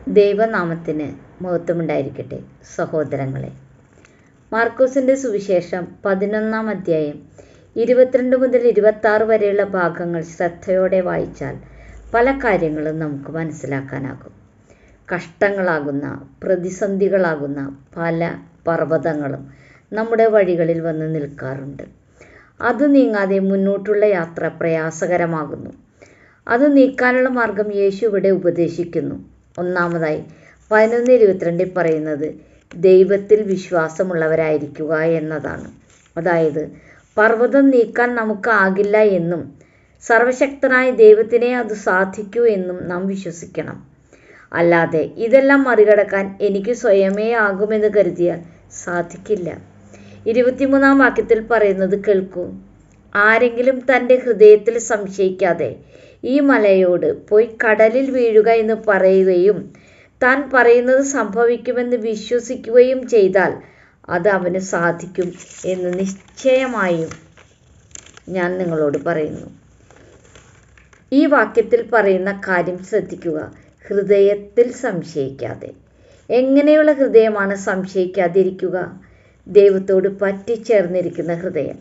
ദൈവനാമത്തിന് മഹത്വമുണ്ടായിരിക്കട്ടെ. സഹോദരങ്ങളെ, മാർക്കോസിൻ്റെ സുവിശേഷം 11-ാം അധ്യായം 22 മുതൽ 26 വരെയുള്ള ഭാഗങ്ങൾ ശ്രദ്ധയോടെ വായിച്ചാൽ പല കാര്യങ്ങളും നമുക്ക് മനസ്സിലാക്കാനാകും. കഷ്ടങ്ങളാകുന്ന, പ്രതിസന്ധികളാകുന്ന പല പർവ്വതങ്ങളും നമ്മുടെ വഴികളിൽ വന്ന് നിൽക്കാറുണ്ട്. അത് നീങ്ങാതെ മുന്നോട്ടുള്ള യാത്ര പ്രയാസകരമാകുന്നു. അത് നീക്കാനുള്ള മാർഗം യേശു ഇവിടെ ഉപദേശിക്കുന്നു. ഒന്നാമതായി 11:22 പറയുന്നത് ദൈവത്തിൽ വിശ്വാസമുള്ളവരായിരിക്കുക എന്നതാണ്. അതായത് പർവ്വതം നീക്കാൻ നമുക്ക് ആകില്ല എന്നും സർവശക്തനായ ദൈവത്തിനെ അത് സാധിക്കൂ എന്നും നാം വിശ്വസിക്കണം. അല്ലാതെ ഇതെല്ലാം മറികടക്കാൻ എനിക്ക് സ്വയമേ ആകുമെന്ന് കരുതിയാൽ സാധിക്കില്ല. 23-ാം വാക്യത്തിൽ പറയുന്നത് കേൾക്കൂ. ആരെങ്കിലും തൻ്റെ ഹൃദയത്തിൽ സംശയിക്കാതെ ഈ മലയോട് പോയി കടലിൽ വീഴുക എന്ന് പറയുകയും താൻ പറയുന്നത് സംഭവിക്കുമെന്ന് വിശ്വസിക്കുകയും ചെയ്താൽ അത് അവന് സാധിക്കും എന്ന് നിശ്ചയമായും ഞാൻ നിങ്ങളോട് പറയുന്നു. ഈ വാക്യത്തിൽ പറയുന്ന കാര്യം ശ്രദ്ധിക്കുക. ഹൃദയത്തിൽ സംശയിക്കാതെ. എങ്ങനെയുള്ള ഹൃദയമാണ് സംശയിക്കാതിരിക്കുക? ദൈവത്തോട് പറ്റിച്ചേർന്നിരിക്കുന്ന ഹൃദയം.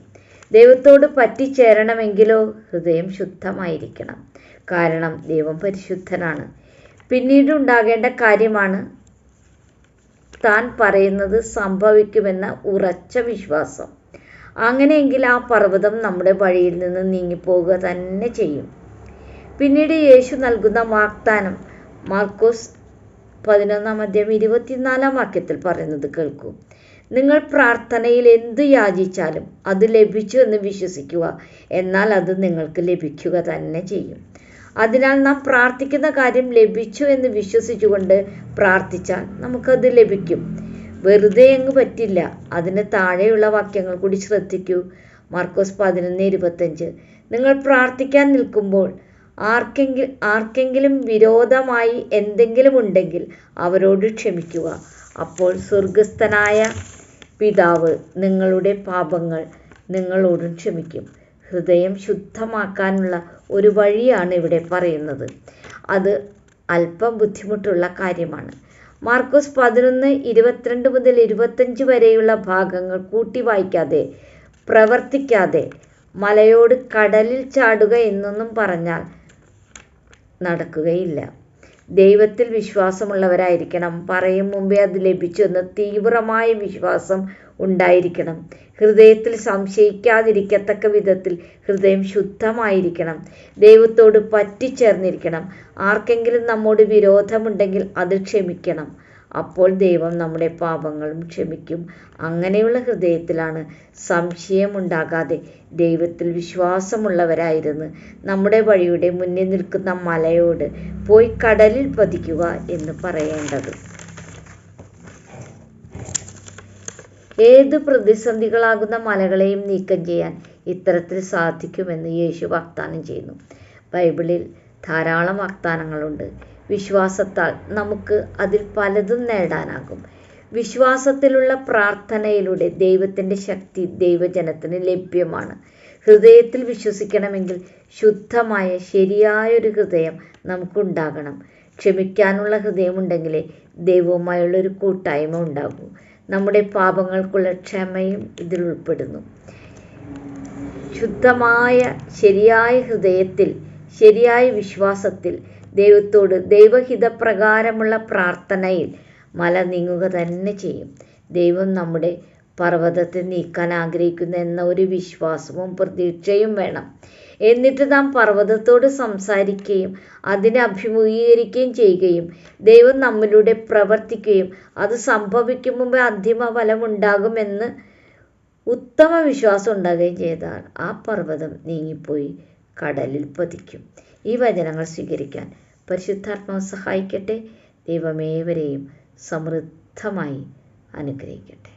ദൈവത്തോട് പറ്റിച്ചേരണമെങ്കിലോ ഹൃദയം ശുദ്ധമായിരിക്കണം. കാരണം ദൈവം പരിശുദ്ധനാണ്. പിന്നീട് ഉണ്ടാകേണ്ട കാര്യമാണ് താൻ പറയുന്നത് സംഭവിക്കുമെന്ന ഉറച്ച വിശ്വാസം. അങ്ങനെയെങ്കിൽ ആ പർവ്വതം നമ്മുടെ വഴിയിൽ നിന്ന് നീങ്ങിപ്പോവുക തന്നെ ചെയ്യും. പിന്നീട് യേശു നൽകുന്ന വാഗ്ദാനം മാർക്കോസ് 11-ാം അധ്യായം 24-ാം വാക്യത്തിൽ പറയുന്നത് കേൾക്കൂ. നിങ്ങൾ പ്രാർത്ഥനയിൽ എന്തു യാചിച്ചാലും അത് ലഭിച്ചു എന്ന് വിശ്വസിക്കുക, എന്നാൽ അത് നിങ്ങൾക്ക് ലഭിക്കുക തന്നെ ചെയ്യും. അതിനാൽ നാം പ്രാർത്ഥിക്കുന്ന കാര്യം ലഭിച്ചു എന്ന് വിശ്വസിച്ചുകൊണ്ട് പ്രാർത്ഥിച്ചാൽ നമുക്കത് ലഭിക്കും. വെറുതെ അങ്ങ് പറ്റില്ല. അതിന് താഴെയുള്ള വാക്യങ്ങൾ കൂടി ശ്രദ്ധിക്കൂ. മാർക്കോസ് 11:25 നിങ്ങൾ പ്രാർത്ഥിക്കാൻ നിൽക്കുമ്പോൾ ആർക്കെങ്കിലും വിരോധമായി എന്തെങ്കിലും ഉണ്ടെങ്കിൽ അവരോട് ക്ഷമിക്കുക. അപ്പോൾ സ്വർഗസ്ഥനായ പിതാവ് നിങ്ങളുടെ പാപങ്ങൾ നിങ്ങളോടും ക്ഷമിക്കും. ഹൃദയം ശുദ്ധമാക്കാനുള്ള ഒരു വഴിയാണ് ഇവിടെ പറയുന്നത്. അത് അല്പം ബുദ്ധിമുട്ടുള്ള കാര്യമാണ്. മാർക്കോസ് 11:22 മുതൽ 25 വരെയുള്ള ഭാഗങ്ങൾ കൂട്ടി വായിക്കാതെ പ്രവർത്തിക്കാതെ മലയോട് കടലിൽ ചാടുക എന്നൊന്നും പറഞ്ഞാൽ നടക്കുകയില്ല. ദൈവത്തിൽ വിശ്വാസമുള്ളവരായിരിക്കണം. പറയും മുമ്പേ അത് ലഭിച്ചു എന്ന തീവ്രമായ വിശ്വാസം ഉണ്ടായിരിക്കണം. ഹൃദയത്തിൽ സംശയിക്കാതിരിക്കത്തക്ക വിധത്തിൽ ഹൃദയം ശുദ്ധമായിരിക്കണം. ദൈവത്തോട് പറ്റിച്ചേർന്നിരിക്കണം. ആർക്കെങ്കിലും നമ്മോട് വിരോധമുണ്ടെങ്കിൽ അത് ക്ഷമിക്കണം. അപ്പോൾ ദൈവം നമ്മുടെ പാപങ്ങളും ക്ഷമിക്കും. അങ്ങനെയുള്ള ഹൃദയത്തിലാണ് സംശയമുണ്ടാകാതെ ദൈവത്തിൽ വിശ്വാസമുള്ളവരായിരുന്ന് നമ്മുടെ വഴിയുടെ മുന്നിൽ നിൽക്കുന്ന മലയോട് പോയി കടലിൽ പതിക്കുക എന്ന് പറയേണ്ടത്. ഏത് പ്രതിസന്ധികളാകുന്ന മലകളെയും നീക്കം ചെയ്യാൻ ഇത്തരത്തിൽ സാധിക്കുമെന്ന് യേശു വാഗ്ദാനം ചെയ്യുന്നു. ബൈബിളിൽ ധാരാളം വാഗ്ദാനങ്ങളുണ്ട്. വിശ്വാസത്താൽ നമുക്ക് അതിൽ പലതും നേടാനാകും. വിശ്വാസത്തിലുള്ള പ്രാർത്ഥനയിലൂടെ ദൈവത്തിൻ്റെ ശക്തി ദൈവജനത്തിന് ലഭ്യമാണ്. ഹൃദയത്തിൽ വിശ്വസിക്കണമെങ്കിൽ ശുദ്ധമായ ശരിയായൊരു ഹൃദയം നമുക്കുണ്ടാകണം. ക്ഷമിക്കാനുള്ള ഹൃദയമുണ്ടെങ്കിലേ ദൈവവുമായുള്ളൊരു കൂട്ടായ്മ ഉണ്ടാകൂ. നമ്മുടെ പാപങ്ങൾക്കുള്ള ക്ഷമയും ഇതിൽ ഉൾപ്പെടുന്നു. ശുദ്ധമായ ശരിയായ ഹൃദയത്തിൽ, ശരിയായ വിശ്വാസത്തിൽ ദൈവത്തോട് ദൈവഹിതപ്രകാരമുള്ള പ്രാർത്ഥനയിൽ മല നീങ്ങുക തന്നെ ചെയ്യും. ദൈവം നമ്മുടെ പർവ്വതത്തെ നീക്കാൻ ആഗ്രഹിക്കുന്നു എന്ന ഒരു വിശ്വാസവും പ്രതീക്ഷയും വേണം. എന്നിട്ട് നാം പർവ്വതത്തോട് സംസാരിക്കുകയും അതിനെ അഭിമുഖീകരിക്കുകയും ചെയ്യുകയും ദൈവം നമ്മിലൂടെ പ്രവർത്തിക്കുകയും അത് സംഭവിക്കും മുമ്പേ അന്തിമ ഫലമുണ്ടാകുമെന്ന് ഉത്തമ വിശ്വാസം ഉണ്ടാകുകയും ചെയ്താൽ ആ പർവ്വതം നീങ്ങിപ്പോയി കടലിൽ പതിക്കും. ഈ വചനങ്ങൾ സ്വീകരിക്കാൻ പരിശുദ്ധാത്മാവ് സഹായിക്കട്ടെ. ദൈവമേവരെയും സമൃദ്ധമായി അനുഗ്രഹിക്കട്ടെ.